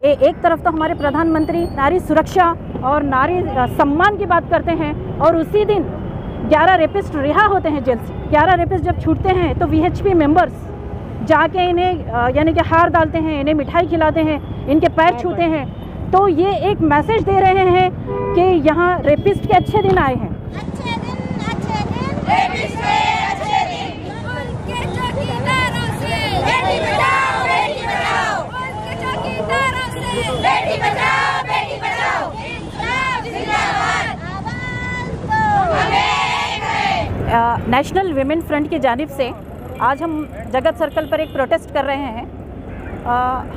एक तरफ तो हमारे प्रधानमंत्री नारी सुरक्षा और नारी सम्मान की बात करते हैं और उसी दिन 11 रेपिस्ट रिहा होते हैं जेल से। 11 रेपिस्ट जब छूटते हैं तो वीएचपी मेंबर्स जाके इन्हें यानी कि हार डालते हैं, इन्हें मिठाई खिलाते हैं, इनके पैर छूते हैं। तो ये एक मैसेज दे रहे हैं कि यहाँ रेपिस्ट के अच्छे दिन आए हैं। नेशनल विमेन फ्रंट की जानिब से आज हम जगत सर्कल पर एक प्रोटेस्ट कर रहे हैं।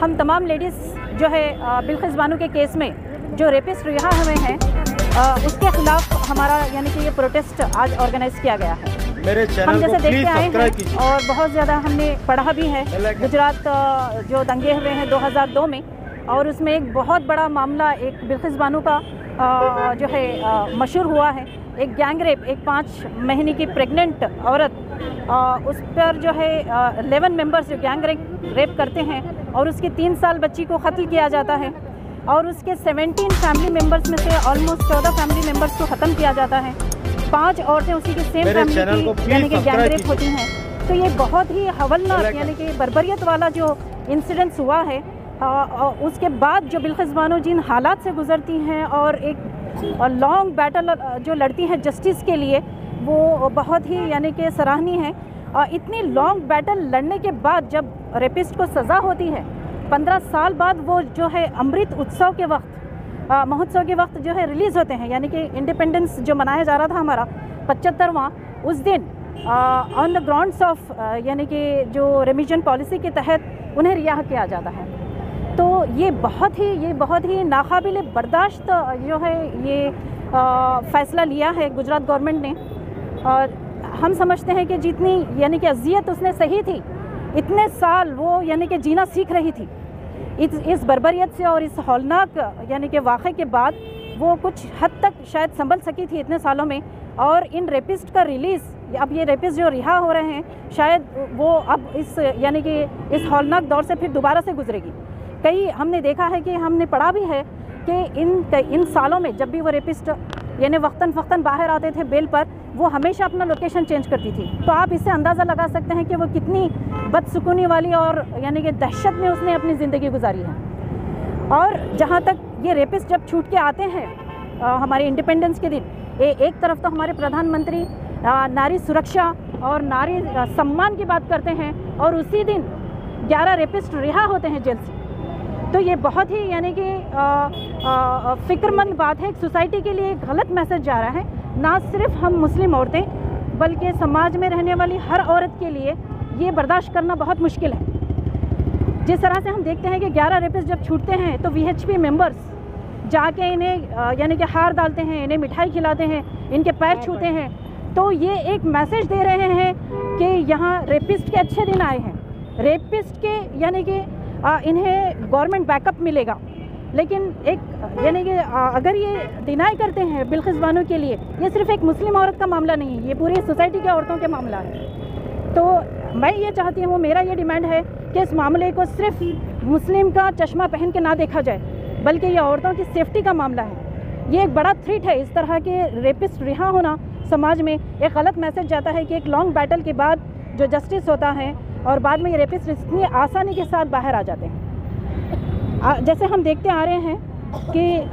हम तमाम लेडीज़ जो है बिल्किस बानो के केस में जो रेपिस्ट रिहा हुए हैं उसके खिलाफ हमारा यानी कि ये प्रोटेस्ट आज ऑर्गेनाइज किया गया है। हम जैसे देखते आए हैं और बहुत ज़्यादा हमने पढ़ा भी है। गुजरात जो दंगे हुए हैं 2002 में, और उसमें एक बहुत बड़ा मामला एक बिल्किस बानो का जो है मशहूर हुआ है। एक गैंग रेप, एक 5 महीने की प्रेग्नेंट औरत, उस पर जो है 11 मेंबर्स जो गैंग रेप करते हैं और उसकी 3 साल बच्ची को कत्ल किया जाता है और उसके 17 फैमिली मेंबर्स में से ऑलमोस्ट 14 फैमिली मेंबर्स को ख़त्म किया जाता है। 5 औरतें उसी की सेम फैमिली की यानी कि गैंग रेप होती हैं। तो ये बहुत ही हवलनाक यानी कि बर्बरियत वाला जो इंसिडेंट्स हुआ है। उसके बाद जो बिल्किस बानो जिन हालात से गुजरती हैं और एक लॉन्ग बैटल जो लड़ती हैं जस्टिस के लिए, वो बहुत ही यानी कि सराहनीय है। इतनी लॉन्ग बैटल लड़ने के बाद जब रेपिस्ट को सज़ा होती है 15 साल बाद, वो जो है अमृत उत्सव के वक्त महोत्सव के वक्त जो है रिलीज़ होते हैं, यानी कि इंडिपेंडेंस जो मनाया जा रहा था हमारा 75वां, उस दिन ऑन द ग्राउंड्स ऑफ यानी कि जो रेमिशन पॉलिसी के तहत उन्हें रिहा किया जाता है। तो ये बहुत ही नाकाबिले बर्दाश्त जो है ये फ़ैसला लिया है गुजरात गवर्नमेंट ने। और हम समझते हैं कि जितनी यानी कि अज़ियत उसने सही थी, इतने साल वो यानी कि जीना सीख रही थी। इस बर्बरियत से और इस हौलनाक यानी कि वाक़े के बाद वो कुछ हद तक शायद संभल सकी थी इतने सालों में। और इन रेपिस्ट का रिलीज़, अब ये रेपिस्ट जो रिहा हो रहे हैं, शायद वो अब इस यानी कि इस हौलनाक दौर से फिर दोबारा से गुजरेगी। कई हमने देखा है कि हमने पढ़ा भी है कि इन सालों में जब भी वो रेपिस्ट यानी वक्तन बाहर आते थे बेल पर, वो हमेशा अपना लोकेशन चेंज करती थी। तो आप इससे अंदाज़ा लगा सकते हैं कि वो कितनी बदसुकूनी वाली और यानी कि दहशत में उसने अपनी ज़िंदगी गुजारी है। और जहाँ तक ये रेपिस्ट जब छूट के आते हैं हमारे इंडिपेंडेंस के दिन, एक तरफ तो हमारे प्रधानमंत्री नारी सुरक्षा और नारी सम्मान की बात करते हैं और उसी दिन 11 रेपिस्ट रिहा होते हैं जेल से। तो ये बहुत ही यानी कि फ़िक्रमंद बात है। एक सोसाइटी के लिए एक गलत मैसेज जा रहा है, ना सिर्फ हम मुस्लिम औरतें बल्कि समाज में रहने वाली हर औरत के लिए ये बर्दाश्त करना बहुत मुश्किल है। जिस तरह से हम देखते हैं कि 11 रेपिस्ट जब छूटते हैं तो वीएचपी मेंबर्स जाके इन्हें यानी कि हार डालते हैं, इन्हें मिठाई खिलाते हैं, इनके पैर छूते हैं। तो ये एक मैसेज दे रहे हैं कि यहाँ रेपिस्ट के अच्छे दिन आए हैं। रेपिस्ट के यानी कि इन्हें गवर्नमेंट बैकअप मिलेगा, लेकिन एक यानी कि अगर ये डिनाई करते हैं बिल्किस बानो के लिए, ये सिर्फ एक मुस्लिम औरत का मामला नहीं है, ये पूरी सोसाइटी के औरतों के मामला है। तो मैं ये चाहती हूँ, मेरा ये डिमांड है कि इस मामले को सिर्फ मुस्लिम का चश्मा पहन के ना देखा जाए, बल्कि ये औरतों की सेफ्टी का मामला है। ये एक बड़ा थ्रेट है। इस तरह के रेपिस्ट रिहा होना समाज में एक गलत मैसेज जाता है कि एक लॉन्ग बैटल के बाद जो जस्टिस होता है और बाद में ये रेपिस्ट इतनी आसानी के साथ बाहर आ जाते हैं। जैसे हम देखते आ रहे हैं कि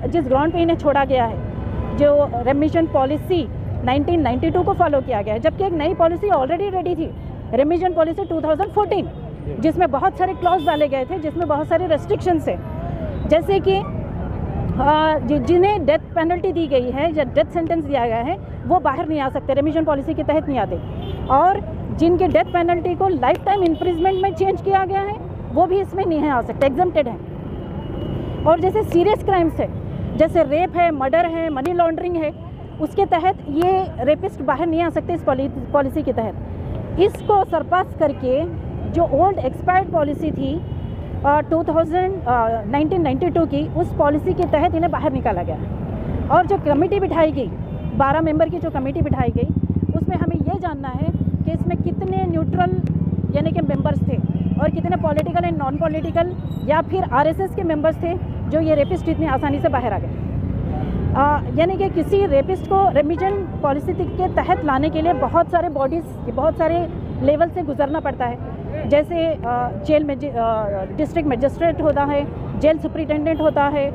जिस ग्राउंड पे इन्हें छोड़ा गया है, जो रेमिशन पॉलिसी 1992 को फॉलो किया गया है, जबकि एक नई पॉलिसी ऑलरेडी रेडी थी, रेमिशन पॉलिसी 2014, जिसमें बहुत सारे क्लॉज डाले गए थे, जिसमें बहुत सारे रेस्ट्रिक्शंस है, जैसे कि जिन्हें डेथ पेनल्टी दी गई है या डेथ सेंटेंस दिया गया है वो बाहर नहीं आ सकते, रेमिशन पॉलिसी के तहत नहीं आते। और जिनके डेथ पेनल्टी को लाइफ टाइम इम्प्रिजमेंट में चेंज किया गया है वो भी इसमें नहीं आ सकते, एग्जम्प्टेड हैं। और जैसे सीरियस क्राइम्स है, जैसे रेप है, मर्डर है, मनी लॉन्ड्रिंग है, उसके तहत ये रेपिस्ट बाहर नहीं आ सकते इस पॉलिसी के तहत। इसको सरपास करके जो ओल्ड एक्सपायर्ड पॉलिसी थी 1992 की, उस पॉलिसी के तहत इन्हें बाहर निकाला गया। और जो कमेटी बिठाई गई, 12 मेंबर की जो कमेटी बिठाई गई, उसमें हमें ये जानना है कि इसमें कितने न्यूट्रल यानी कि मेंबर्स थे। और कितने पॉलिटिकल एंड नॉन पॉलिटिकल या फिर आरएसएस के मेंबर्स थे जो ये रेपिस्ट इतनी आसानी से बाहर आ गए। यानी कि किसी रेपिस्ट को रेमिशन पॉलिसी के तहत लाने के लिए बहुत सारे बॉडीज़, बहुत सारे लेवल से गुजरना पड़ता है। जैसे जेल में डिस्ट्रिक्ट मजिस्ट्रेट होता है, जेल सुपरिटेंडेंट होता है,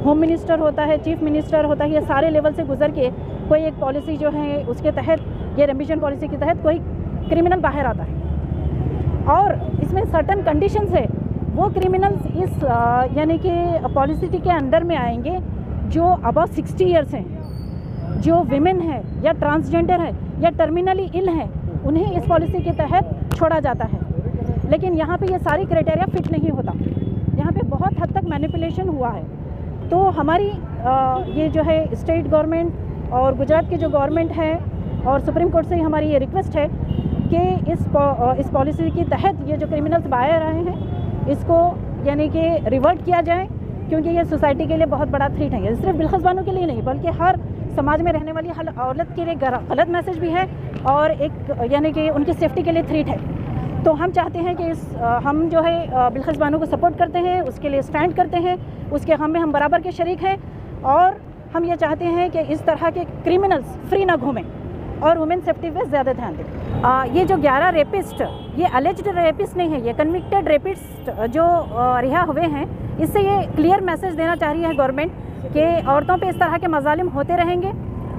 होम मिनिस्टर होता है, चीफ मिनिस्टर होता है। ये सारे लेवल से गुजर के कोई एक पॉलिसी जो है उसके तहत, ये रेमिशन पॉलिसी के तहत कोई क्रिमिनल बाहर आता है और इसमें सर्टन कंडीशंस है। वो क्रिमिनल्स इस यानी कि पॉलिसी के अंडर में आएंगे जो अबव 60 ईयर्स हैं, जो विमेन है या ट्रांसजेंडर है या टर्मिनली इल है, उन्हें इस पॉलिसी के तहत छोड़ा जाता है। लेकिन यहाँ पे ये सारी क्राइटेरिया फिट नहीं होता, यहाँ पे बहुत हद तक मैनिपुलेशन हुआ है। तो हमारी ये जो है स्टेट गवर्नमेंट और गुजरात की जो गवर्नमेंट है और सुप्रीम कोर्ट से ही हमारी ये रिक्वेस्ट है कि इस पॉलिसी के तहत ये जो क्रिमिनल्स बाहर आए हैं इसको यानी कि रिवर्ट किया जाए, क्योंकि ये सोसाइटी के लिए बहुत बड़ा थ्रेट है। ये सिर्फ बिल्किस बानो के लिए नहीं बल्कि हर समाज में रहने वाली हर औरत के लिए गलत मैसेज भी है और एक यानी कि उनकी सेफ्टी के लिए थ्रेट है। तो हम चाहते हैं कि हम जो है बिल्किस बानो को सपोर्ट करते हैं, उसके लिए स्टैंड करते हैं, उसके हम में हम बराबर के शरीक हैं और हम ये चाहते हैं कि इस तरह के क्रिमिनल्स फ्री ना घूमें और वुमेन सेफ्टी पे ज़्यादा ध्यान दें। ये जो 11 रेपिस्ट, ये अलेज्ड रेपिस्ट नहीं है, ये कन्विक्टेड रेपिस्ट जो रिहा हुए हैं, इससे ये क्लियर मैसेज देना चाह रही है गवर्नमेंट कि औरतों पे इस तरह के मजालिम होते रहेंगे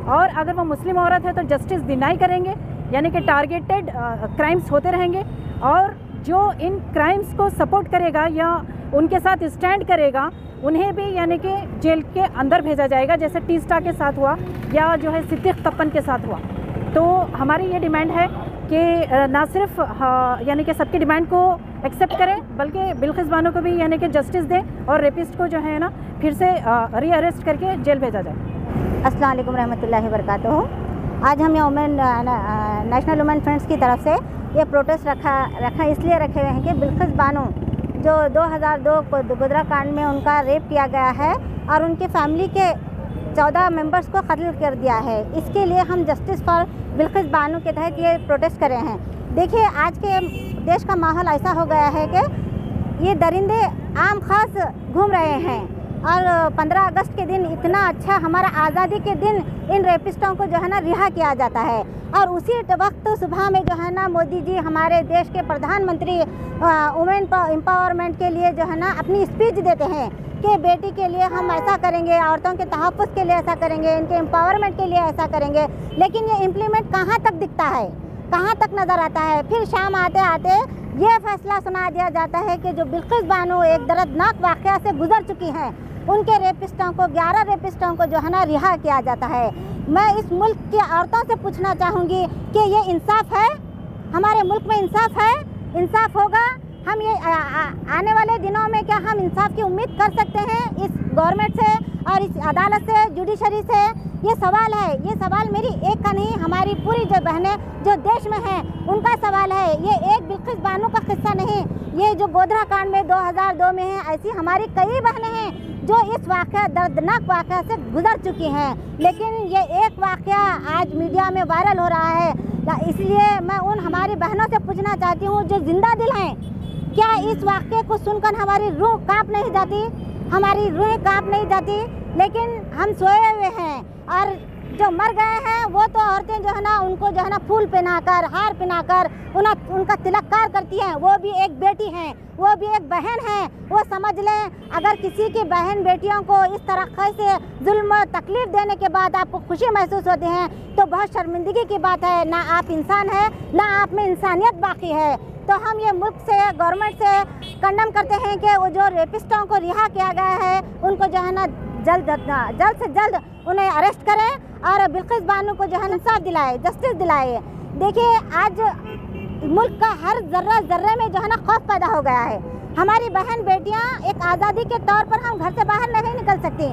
और अगर वो मुस्लिम औरत है तो जस्टिस डिनाई करेंगे, यानी कि टारगेटेड क्राइम्स होते रहेंगे और जो इन क्राइम्स को सपोर्ट करेगा या उनके साथ स्टैंड करेगा उन्हें भी यानी कि जेल के अंदर भेजा जाएगा, जैसे टीस्टा के साथ हुआ या जो है सिद्दीक तप्पन के साथ हुआ। तो हमारी ये डिमांड है कि ना सिर्फ यानी कि सबकी डिमांड को एक्सेप्ट करें बल्कि बिल्किस बानो को भी यानी कि जस्टिस दें और रेपिस्ट को जो है ना फिर से रीअरेस्ट करके जेल भेजा जाए। अस्सलाम वालेकुम रहमतुल्लाहि व बरकातहू। आज हम यहाँ नेशनल वुमेन फ्रेंड्स की तरफ से ये प्रोटेस्ट रखा इसलिए रखे हुए हैं कि बिल्किस बानो जो 2002 गोधरा कांड में उनका रेप किया गया है और उनकी फैमिली के 14 मेंबर्स को कत्ल कर दिया है, इसके लिए हम जस्टिस फॉर बिल्किस बानो के तहत ये प्रोटेस्ट करे हैं। देखिए आज के देश का माहौल ऐसा हो गया है कि ये दरिंदे आम खास घूम रहे हैं और 15 अगस्त के दिन इतना अच्छा हमारा आज़ादी के दिन इन रेपिस्टों को जो है ना रिहा किया जाता है और उसी वक्त सुबह में जो है ना मोदी जी हमारे देश के प्रधानमंत्री वुमेन एम्पावरमेंट के लिए जो है ना अपनी स्पीच देते हैं कि बेटी के लिए हम ऐसा करेंगे, औरतों के तहफ़्फ़ुज़ के लिए ऐसा करेंगे, इनके एम्पावरमेंट के लिए ऐसा करेंगे। लेकिन ये इम्प्लीमेंट कहाँ तक दिखता है, कहाँ तक नज़र आता है? फिर शाम आते आते ये फैसला सुना दिया जाता है कि जो बिल्किस बानो एक दर्दनाक वाक़या से गुजर चुकी हैं, उनके रेपिस्टों को 11 रेपिस्टों को जो है ना रिहा किया जाता है। मैं इस मुल्क की औरतों से पूछना चाहूँगी कि ये इंसाफ है? हमारे मुल्क में इंसाफ है? इंसाफ होगा? हम ये आने वाले दिनों में क्या हम इंसाफ की उम्मीद कर सकते हैं इस गवर्नमेंट से और इस अदालत से, जुडिशरी से? ये सवाल है, ये सवाल मेरी एक का नहीं, हमारी पूरी जो बहनें जो देश में हैं उनका सवाल है। ये एक बिल्किस बानो का किस्सा नहीं, ये जो गोधरा कांड में 2002 में है, ऐसी हमारी कई बहनें हैं जो इस वाक़या दर्दनाक वाक़या से गुजर चुकी हैं। लेकिन ये एक वाक़या आज मीडिया में वायरल हो रहा है, इसलिए मैं उन हमारी बहनों से पूछना चाहती हूँ जो जिंदा दिल हैं, क्या इस वाक़े को सुनकर हमारी रूह काँप नहीं जाती? हमारी रूह काँप नहीं जाती? लेकिन हम सोए हुए हैं और जो मर गए हैं वो तो औरतें जो है ना उनको जो है ना फूल पहनाकर, हार पहनाकर उनका तिलककार करती हैं। वो भी एक बेटी हैं, वो भी एक बहन है। वो समझ लें अगर किसी की बहन बेटियों को इस तरह से जुल्म तकलीफ़ देने के बाद आपको खुशी महसूस होती है तो बहुत शर्मिंदगी की बात है। ना आप इंसान हैं, ना आप में इंसानियत बाकी है। तो हम ये मुल्क से, गवर्नमेंट से कंडम करते हैं कि वो जो रेपिस्टों को रिहा किया गया है उनको जो है ना जल्द से जल्द उन्हें अरेस्ट करें और बिल्किस बानो को जो है इंसाफ दिलाए, जस्टिस दिलाए। देखिए आज मुल्क का हर जर्रे में जो है ना खौफ पैदा हो गया है। हमारी बहन बेटियां एक आज़ादी के तौर पर हम घर से बाहर नहीं निकल सकती।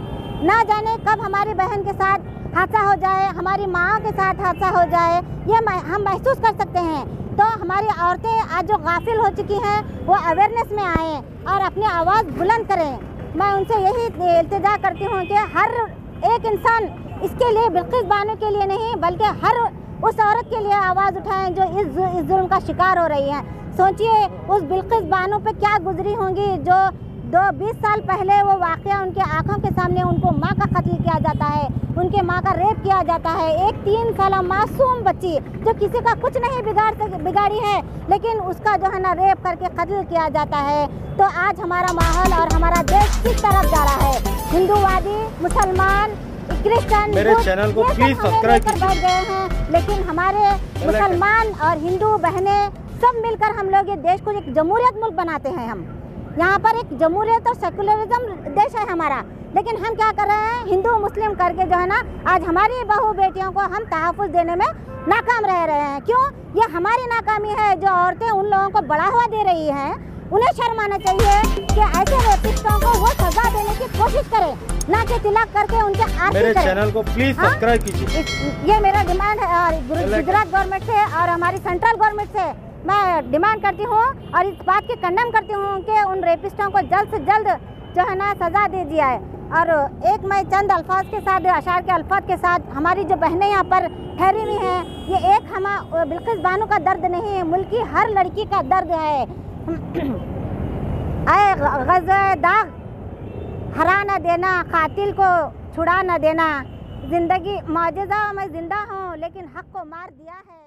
ना जाने कब हमारी बहन के साथ हादसा हो जाए, हमारी माँ के साथ हादसा हो जाए, ये हम महसूस कर सकते हैं। तो हमारी औरतें आज जो गाफिल हो चुकी हैं वो अवेयरनेस में आएँ और अपनी आवाज़ बुलंद करें। मैं उनसे यही इल्तिजा करती हूँ कि हर एक इंसान इसके लिए, बिल्किस बानो के लिए नहीं बल्कि हर उस औरत के लिए आवाज़ उठाएं जो इस जुल्म का शिकार हो रही है। सोचिए उस बिल्किस बानो पे क्या गुजरी होंगी जो 20 साल पहले वो वाक़या उनके आंखों के सामने उनको माँ का कत्ल किया जाता है, उनके माँ का रेप किया जाता है। एक 3 साल मासूम बच्ची जो किसी का कुछ नहीं बिगाड़ी है, लेकिन उसका जो है ना रेप करके कत्ल किया जाता है। तो आज हमारा माहौल और हमारा देश किस तरफ जा रहा है? हिंदूवादी, मुसलमान, क्रिश्चियन, मेरे चैनल को प्लीज सब्सक्राइब कीजिए। बैठ गए हैं, लेकिन हमारे मुसलमान और हिंदू बहनें सब मिलकर हम लोग ये देश को एक जमहूरियत मुल्क बनाते हैं। हम यहाँ पर एक जमहूरियत और सेकुलरिज्म देश है हमारा, लेकिन हम क्या कर रहे हैं? हिंदू मुस्लिम करके जो है ना आज हमारी बहू बेटियों को हम तहफ़्फ़ुज़ देने में नाकाम रह रहे हैं। क्यों? ये हमारी नाकामी है। जो औरतें उन लोगों को बढ़ावा दे रही हैं, उन्हें शर्म आना चाहिए कि ऐसे रेपिस्टों को वो सजा देने की कोशिश करें, ना कि तिलक करके उनके आरती मेरे करें। चैनल को प्लीज सब्सक्राइब कीजिए। ये मेरा डिमांड है और गुजरात गवर्नमेंट से और हमारी सेंट्रल गवर्नमेंट से मैं डिमांड करती हूँ और इस बात की कंडेम करती हूँ कि उन रेपिस्टों को जल्द से जल्द जो है ना सज़ा दे दिया है। और एक मैं चंद अल्फाज के साथ, अशार के अल्फाज के साथ, हमारी जो बहनें यहाँ पर ठहरी हुई हैं, ये एक बिल्किस बानो का दर्द नहीं है, मुल्क की हर लड़की का दर्द है। आए ग़ज़वे दाग हरा न देना, कातिल को छुड़ा न देना, ज़िंदगी मौजज़ा, मैं ज़िंदा हूँ लेकिन हक़ को मार दिया है।